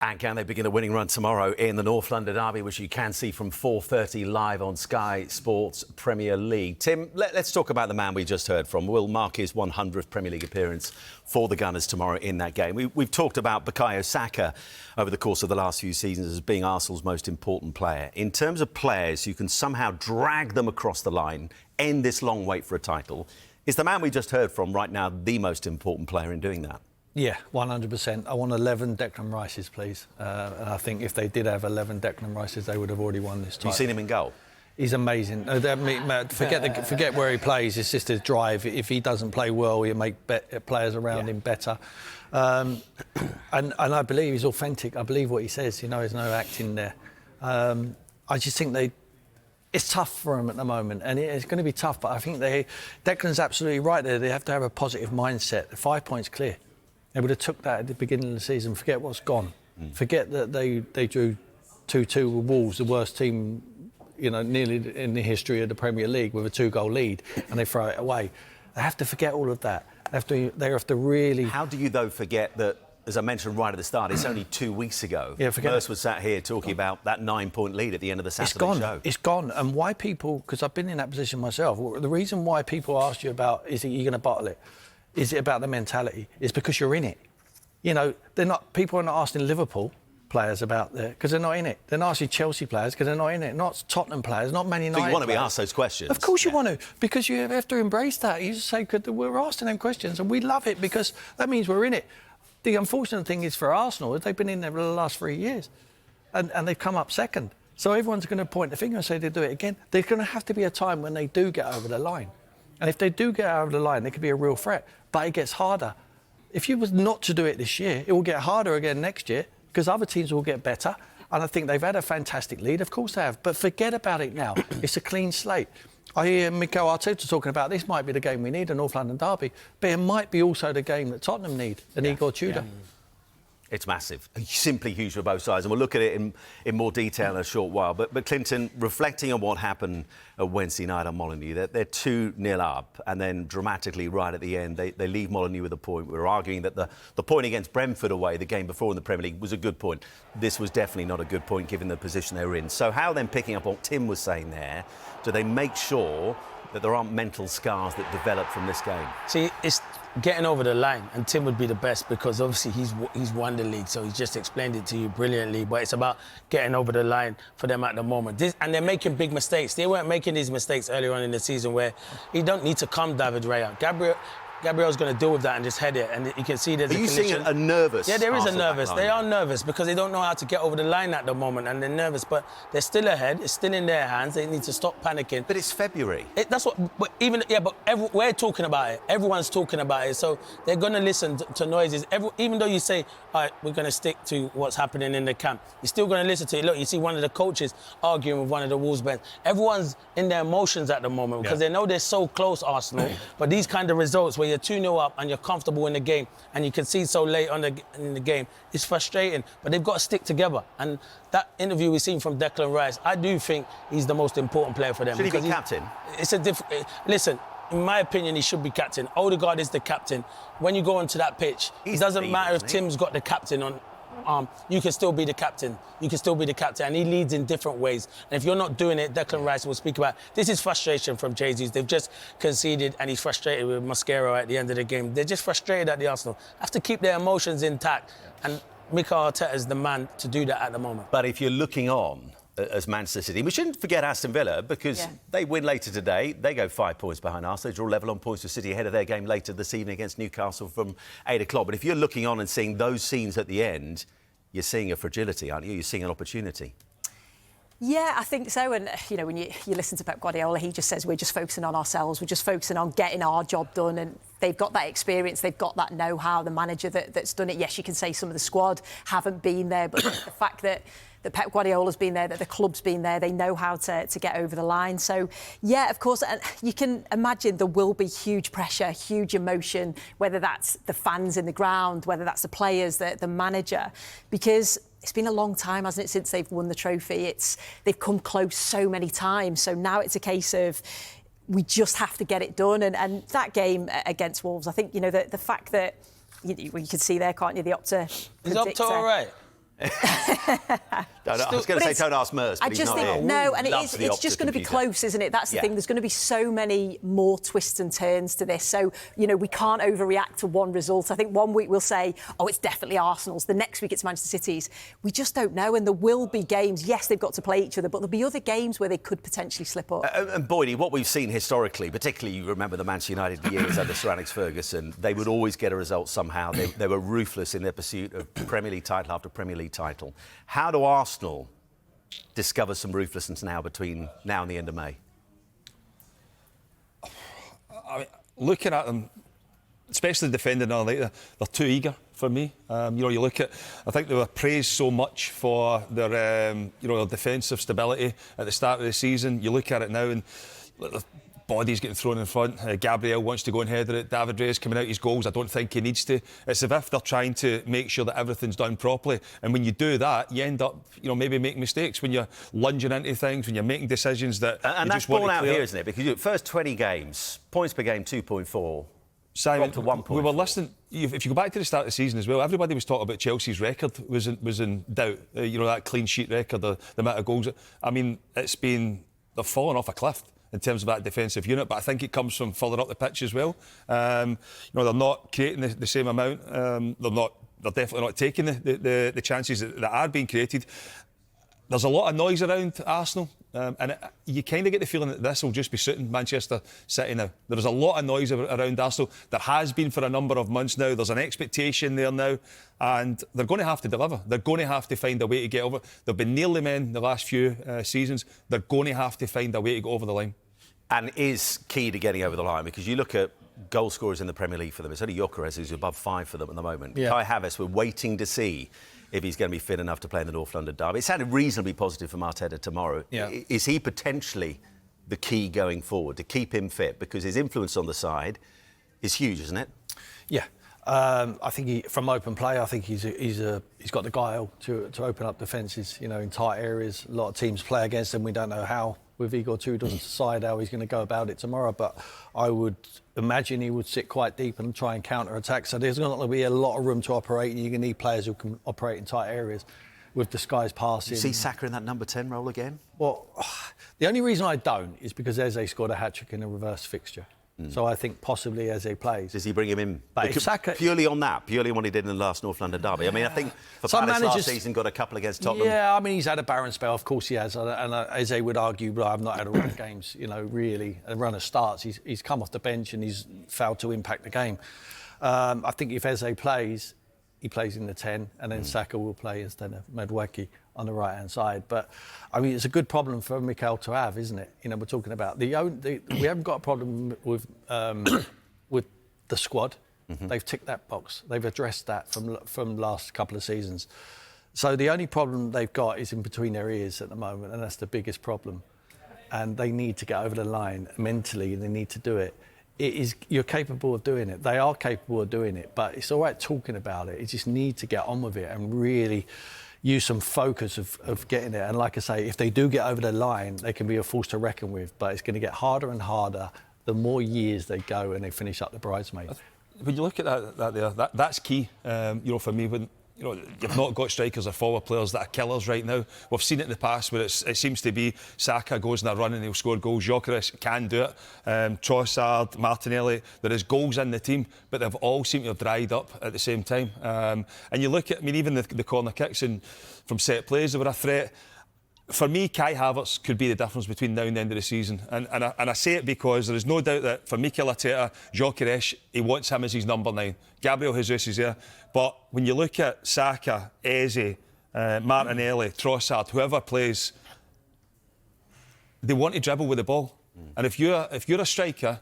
And can they begin a winning run tomorrow in the North London derby, which you can see from 4:30 live on Sky Sports Premier League? Tim, let's talk about the man we just heard from. Will mark his 100th Premier League appearance for the Gunners tomorrow in that game. We've talked about Bukayo Saka over the course of the last few seasons as being Arsenal's most important player. In terms of players who can somehow drag them across the line, end this long wait for a title, is the man we just heard from right now the most important player in doing that? Yeah, 100%. I want 11 Declan Rices, please. And I think if they did have 11 Declan Rices, they would have already won this title. Have you seen him in goal? He's amazing. Forget where he plays. It's just his drive. If he doesn't play well, he'll make players around him better. And I believe he's authentic. I believe what he says. You know, there's no acting there. I just think it's tough for him at the moment, and it's going to be tough. But I think Declan's absolutely right there. They have to have a positive mindset. The 5 points clear. They would have took that at the beginning of the season. Forget what's gone. Forget that they drew 2-2 with Wolves, the worst team, you know, nearly in the history of the Premier League, with a 2-goal lead, and they throw it away. They have to forget all of that. They have to really. How do you though forget that? As I mentioned right at the start, it's only 2 weeks ago. Merce was sat here talking about that 9-point lead at the end of the Saturday show. It's gone. And why people? Because I've been in that position myself. The reason why people ask you about is you going to bottle it? Is it about the mentality? It's because you're in it. You know, people are not asking Liverpool players about that because they're not in it. They're not asking Chelsea players because they're not in it. Not Tottenham players, not Man United. So you want to be players. asked those questions? Of course you want to, because you have to embrace that. You just say, we're asking them questions and we love it because that means we're in it. The unfortunate thing is for Arsenal is they've been in there for the last 3 years and they've come up second. So everyone's going to point the finger and say they do it again. There's going to have to be a time when they do get over the line. And if they do get over the line, they could be a real threat. But it gets harder. If you was not to do it this year, it will get harder again next year because other teams will get better. And I think they've had a fantastic lead. Of course they have. But forget about it now. It's a clean slate. I hear Mikel Arteta talking about this might be the game we need, a North London derby. But it might be also the game that Tottenham need, an Igor Tudor. Yeah. It's massive, simply huge for both sides, and we'll look at it in more detail in a short while. But Clinton, reflecting on what happened Wednesday night on Molineux, they're 2-0 up, and then dramatically right at the end, they leave Molineux with a point. We were arguing that the point against Brentford away, the game before in the Premier League, was a good point. This was definitely not a good point given the position they were in. So how then, picking up what Tim was saying there, do they make sure that there aren't mental scars that develop from this game? See, it's getting over the line, and Tim would be the best because obviously he's won the league, so he's just explained it to you brilliantly. But it's about getting over the line for them at the moment. And they're making big mistakes. They weren't making these mistakes earlier on in the season where you don't need to come David Raya. Gabriel's going to deal with that and just head it, and you can see there's a collision. Are you seeing a nervous? Yeah, there is a Arsenal nervous. They are nervous because they don't know how to get over the line at the moment, and they're nervous. But they're still ahead. It's still in their hands. They need to stop panicking. But it's February. That's what. But we're talking about it. Everyone's talking about it. So they're going to listen to noises. Even though you say, all right, we're going to stick to what's happening in the camp, you're still going to listen to it. Look, you see one of the coaches arguing with one of the Wolves bench. Everyone's in their emotions at the moment because they know they're so close, Arsenal. But these kind of results where you're 2-0 up and you're comfortable in the game and you can see so late in the game, it's frustrating. But they've got to stick together. And that interview we've seen from Declan Rice, I do think he's the most important player for them. Should he be captain? It's listen, in my opinion, he should be captain. Odegaard is the captain. When you go onto that pitch, it doesn't matter if Tim's got the captain on. You can still be the captain. You can still be the captain. And he leads in different ways. And if you're not doing it, Declan Rice will speak about this is frustration from Jesus. They've just conceded and he's frustrated with Mascherano at the end of the game. They're just frustrated at the Arsenal. Have to keep their emotions intact. And Mikel Arteta is the man to do that at the moment. But if you're looking on as Manchester City, we shouldn't forget Aston Villa because they win later today. They go 5 points behind Arsenal. They draw level on points with City ahead of their game later this evening against Newcastle from 8 o'clock. But if you're looking on and seeing those scenes at the end, you're seeing a fragility, aren't you? You're seeing an opportunity. Yeah, I think so. And, you know, when you listen to Pep Guardiola, he just says we're just focusing on ourselves. We're just focusing on getting our job done. And they've got that experience. They've got that know-how. The manager that's done it. Yes, you can say some of the squad haven't been there. But the fact that Pep Guardiola's been there, that the club's been there, they know how to get over the line. So, yeah, of course, and you can imagine there will be huge pressure, huge emotion, whether that's the fans in the ground, whether that's the players, the manager, because it's been a long time, hasn't it, since they've won the trophy. They've come close so many times. So now it's a case of we just have to get it done. And that game against Wolves, I think, you know, the fact that you can see there, can't you, the Opta predictor. Is Opta all right? I was going to say don't ask Mers, but I he's just not think here. no, and Loves the it's just going to be computer. close, isn't it? That's the Yeah. thing. There's going to be so many more twists and turns to this. So, you know, we can't overreact to one result. I think one week we'll say, oh, it's definitely Arsenal's. The next week it's Manchester City's. We just don't know. And there will be games. Yes, they've got to play each other, but there'll be other games where they could potentially slip up. And Boydie, what we've seen historically, particularly you remember the Manchester United years under Sir Alex Ferguson, they would always get a result somehow. They were ruthless in their pursuit of Premier League title after Premier League title. How do Arsenal discover some ruthlessness now between now and the end of May? I mean, looking at them, especially defending, they're too eager for me. You look at, I think they were praised so much for their, their defensive stability at the start of the season. You look at it now and the bodies getting thrown in front. Gabriel wants to go and header it. David Ray's coming out his goals. I don't think he needs to. It's as if they're trying to make sure that everything's done properly. And when you do that, you end up, maybe making mistakes when you're lunging into things, when you're making decisions that. And you that's just want born to out clear. here, isn't it? Because you first 20 games, points per game 2.4. Simon, to 1.4. we were listening. If you go back to the start of the season as well, everybody was talking about Chelsea's record was in doubt. That clean sheet record, the amount of goals. I mean, they've fallen off a cliff in terms of that defensive unit, but I think it comes from further up the pitch as well. They're not creating the same amount. They're definitely not taking the chances that are being created. There's a lot of noise around Arsenal, and you kind of get the feeling that this will just be suiting Manchester City now. There's a lot of noise around Arsenal. There has been for a number of months now. There's an expectation there now, and they're going to have to deliver. They're going to have to find a way to get over. They've been nearly men the last few seasons. They're going to have to find a way to go over the line. And is key to getting over the line, because you look at goal scorers in the Premier League for them. It's only Gyökeres who's above 5 for them at the moment. Yeah. Kai Havertz, we're waiting to see if he's going to be fit enough to play in the North London derby. It sounded reasonably positive from Arteta tomorrow. Yeah. Is he potentially the key going forward to keep him fit? Because his influence on the side is huge, isn't it? Yeah. I think from open play, I think he's got the guile to open up defences, in tight areas. A lot of teams play against him. We don't know how. With Igor Tudor's side, how he's going to go about it tomorrow, but I would imagine he would sit quite deep and try and counter-attack. So there's not going to be a lot of room to operate, and you're going to need players who can operate in tight areas with disguised passing. You see Saka in that number 10 role again? Well, the only reason I don't is because Eze scored a hat-trick in a reverse fixture. So I think possibly Eze plays. Does he bring him in? But if Saka... Purely on what he did in the last North London derby. I mean, I think for Some Palace managers... last season got a couple against Tottenham. Yeah, I mean, he's had a barren spell. Of course he has. And Eze would argue, but I've not had a run of games, really. A run of starts. He's come off the bench and he's failed to impact the game. I think if Eze plays, he plays in the 10, and then Saka will play instead of Madueke on the right-hand side. But, I mean, it's a good problem for Mikel to have, isn't it? We're talking about... we haven't got a problem with the squad. Mm-hmm. They've ticked that box. They've addressed that from last couple of seasons. So the only problem they've got is in between their ears at the moment, and that's the biggest problem. And they need to get over the line mentally, and they need to do it. You're capable of doing it. They are capable of doing it, but it's all right talking about it. You just need to get on with it and really use some focus of getting it. And like I say, if they do get over the line, they can be a force to reckon with, but it's going to get harder and harder the more years they go and they finish up the bridesmaids. When you look at that's key, for me. When you've not got strikers or forward players that are killers right now. We've seen it in the past where it seems to be Saka goes in a run and he'll score goals. Gyökeres can do it. Trossard, Martinelli. There is goals in the team, but they've all seemed to have dried up at the same time. And you look at, even the corner kicks and from set plays, they were a threat. For me, Kai Havertz could be the difference between now and the end of the season. And I say it because there is no doubt that for Mikel Arteta, Gyökeres, he wants him as his number 9. Gabriel Jesus is there. But when you look at Saka, Eze, Martinelli, Trossard, whoever plays, they want to dribble with the ball. And if you're a striker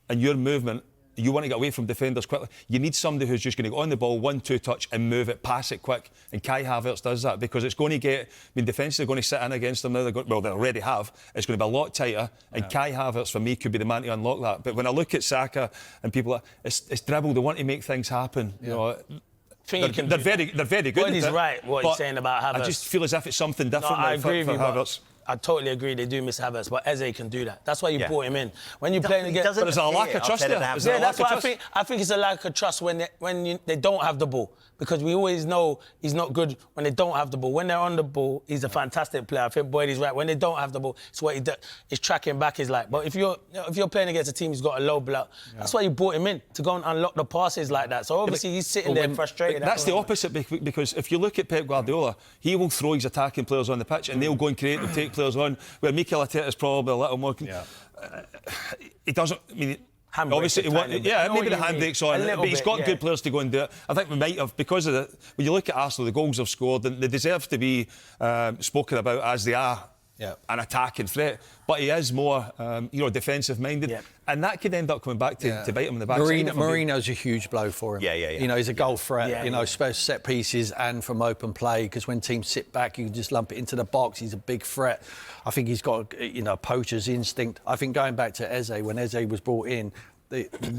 and your movement, you want to get away from defenders quickly, you need somebody who's just going to go on the ball, 1-2 touch and move it, pass it quick. And Kai Havertz does that because it's going to get... defences are going to sit in against them now. They already have. It's going to be a lot tighter. And Kai Havertz, for me, could be the man to unlock that. But when I look at Saka and people, it's dribble. They want to make things happen. They're very good. Boydie's right, what he's saying about Havertz. I just feel as if it's something different I agree for with you, Havertz. I totally agree they do miss Havertz, but Eze can do that. That's why you brought him in. When you're playing against... But there's a lack of trust there. Yeah, that's what I think it's a lack of trust when they don't have the ball. Because we always know he's not good when they don't have the ball. When they're on the ball, he's a fantastic player. I think Boydie's right. When they don't have the ball, it's what he does. His tracking back is like. But if you're playing against a team who's got a low block, that's why you brought him in, to go and unlock the passes like that. So obviously he's sitting there frustrated. That's the opposite, because if you look at Pep Guardiola, he will throw his attacking players on the pitch and they'll go and create and take players on, where Mikel Arteta is probably a little more... He doesn't... I mean, obviously, maybe the handbrake's on, but he's got good players to go and do it. I think we might have, because of the... When you look at Arsenal, the goals they've scored, and they deserve to be spoken about as they are an attacking threat. But he is more, defensive-minded. And that could end up coming back to bite him in the back. Mourinho's a huge blow for him. Yeah. He's a goal threat, especially set pieces and from open play, because when teams sit back, you can just lump it into the box. He's a big threat. I think he's got, a poacher's instinct. I think going back to Eze, when Eze was brought in,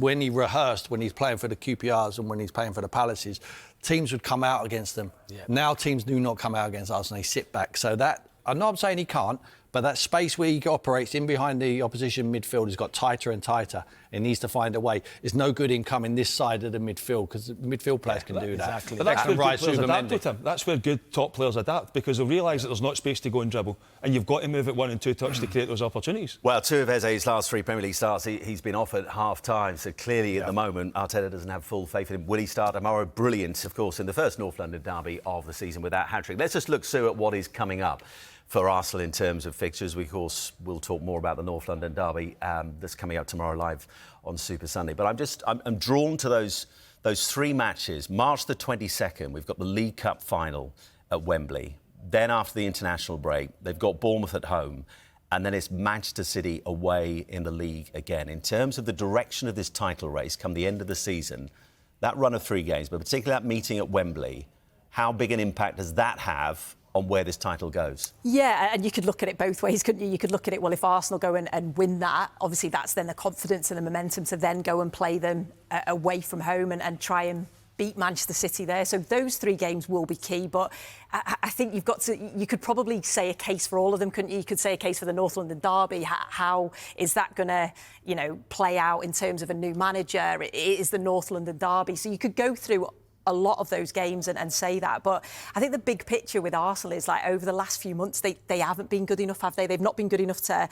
when he rehearsed, when he's playing for the QPRs and when he's playing for the Palaces, teams would come out against them. Now teams do not come out against Arsenal, they sit back. So that, I'm not saying he can't, but that space where he operates in behind the opposition midfield has got tighter and tighter. It needs to find a way. It's no good in coming this side of the midfield, because midfield players can do that. But that's where good players adapt with him. That's where good top players adapt, because they'll realise that there's not space to go and dribble, and you've got to move at 1 and 2 touch to create those opportunities. Well, 2 of Eze's last 3 Premier League starts, he's been off at half-time, so clearly at the moment Arteta doesn't have full faith in him. Will he start tomorrow? Brilliant, of course, in the first North London derby of the season with that hat-trick. Let's just look, Sue, at what is coming up for Arsenal in terms of fixtures. We, of course, will talk more about the North London derby that's coming up tomorrow live on Super Sunday. But I'm drawn to those 3 matches. March the 22nd, we've got the League Cup final at Wembley. Then after the international break, they've got Bournemouth at home. And then it's Manchester City away in the league again. In terms of the direction of this title race come the end of the season, that run of 3 games, but particularly that meeting at Wembley, how big an impact does that have on where this title goes? Yeah, and you could look at it both ways, couldn't you? You could look at it, well, if Arsenal go and win that, obviously that's then the confidence and the momentum to then go and play them away from home and try and beat Manchester City there. So those 3 games will be key, but I think you could probably say a case for all of them, couldn't you? You could say a case for the North London derby. How is that going to, play out in terms of a new manager? It is the North London derby. So you could go through a lot of those games and say that. But I think the big picture with Arsenal is, like, over the last few months, they haven't been good enough, have they? They've not been good enough to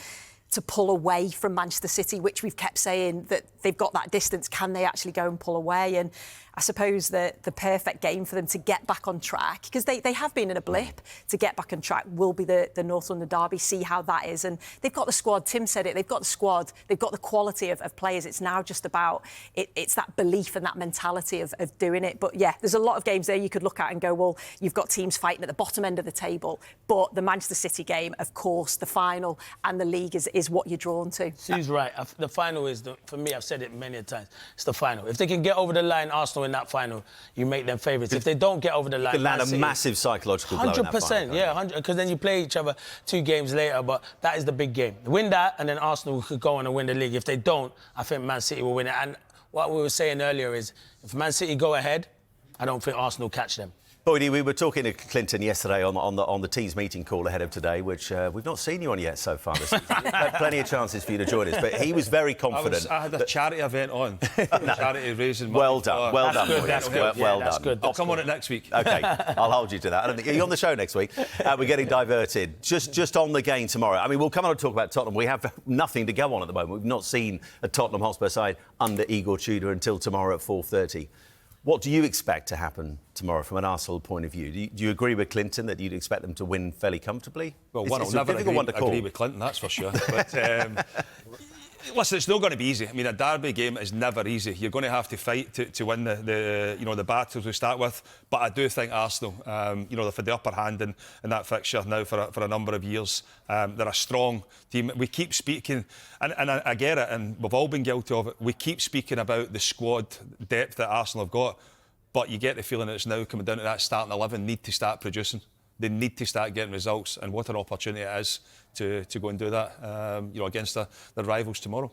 pull away from Manchester City, which we've kept saying that they've got that distance. Can they actually go and pull away? And I suppose the perfect game for them to get back on track, because they have been in a blip, to get back on track will be the North London derby, see how that is. And they've got the squad, Tim said it, they've got the squad, they've got the quality of players. It's now just about, it's that belief and that mentality of doing it. But yeah, there's a lot of games there you could look at and go, well, you've got teams fighting at the bottom end of the table. But the Manchester City game, of course, the final and the league is what you're drawn to. She's right. The final is, for me, I've said it many times, it's the final. If they can get over the line, Arsenal in that final, you make them favourites. If they don't get over the line, you could land a massive psychological blow in that final. 100%, yeah, 100%, because then you play each other 2 games later, but that is the big game. Win that, and then Arsenal could go on and win the league. If they don't, I think Man City will win it. And what we were saying earlier is, if Man City go ahead, I don't think Arsenal catch them. Boydie, we were talking to Clinton yesterday on the team's meeting call ahead of today, which we've not seen you on yet so far. There's plenty of chances for you to join us, but he was very confident. I had a charity event on. Charity raising money. Well done. That's good. Well done. Good. I'll come on it next week. OK, I'll hold you to that. I don't think you're on the show next week. We're getting diverted. Just on the game tomorrow. I mean, we'll come on and talk about Tottenham. We have nothing to go on at the moment. We've not seen a Tottenham Hotspur side under Igor Tudor until tomorrow at 4:30. What do you expect to happen tomorrow from an Arsenal point of view? Do you agree with Clinton that you'd expect them to win fairly comfortably? Well, I'll never agree with Clinton, that's for sure. But listen, it's not going to be easy. I mean, a derby game is never easy. You're going to have to fight to win the battles we start with. But I do think Arsenal, they've had the upper hand in that fixture now for a number of years. They're a strong team. We keep speaking, and I get it, and we've all been guilty of it. We keep speaking about the squad depth that Arsenal have got, but you get the feeling that it's now coming down to that starting 11 need to start producing. They need to start getting results, and what an opportunity it is to go and do that against their rivals tomorrow.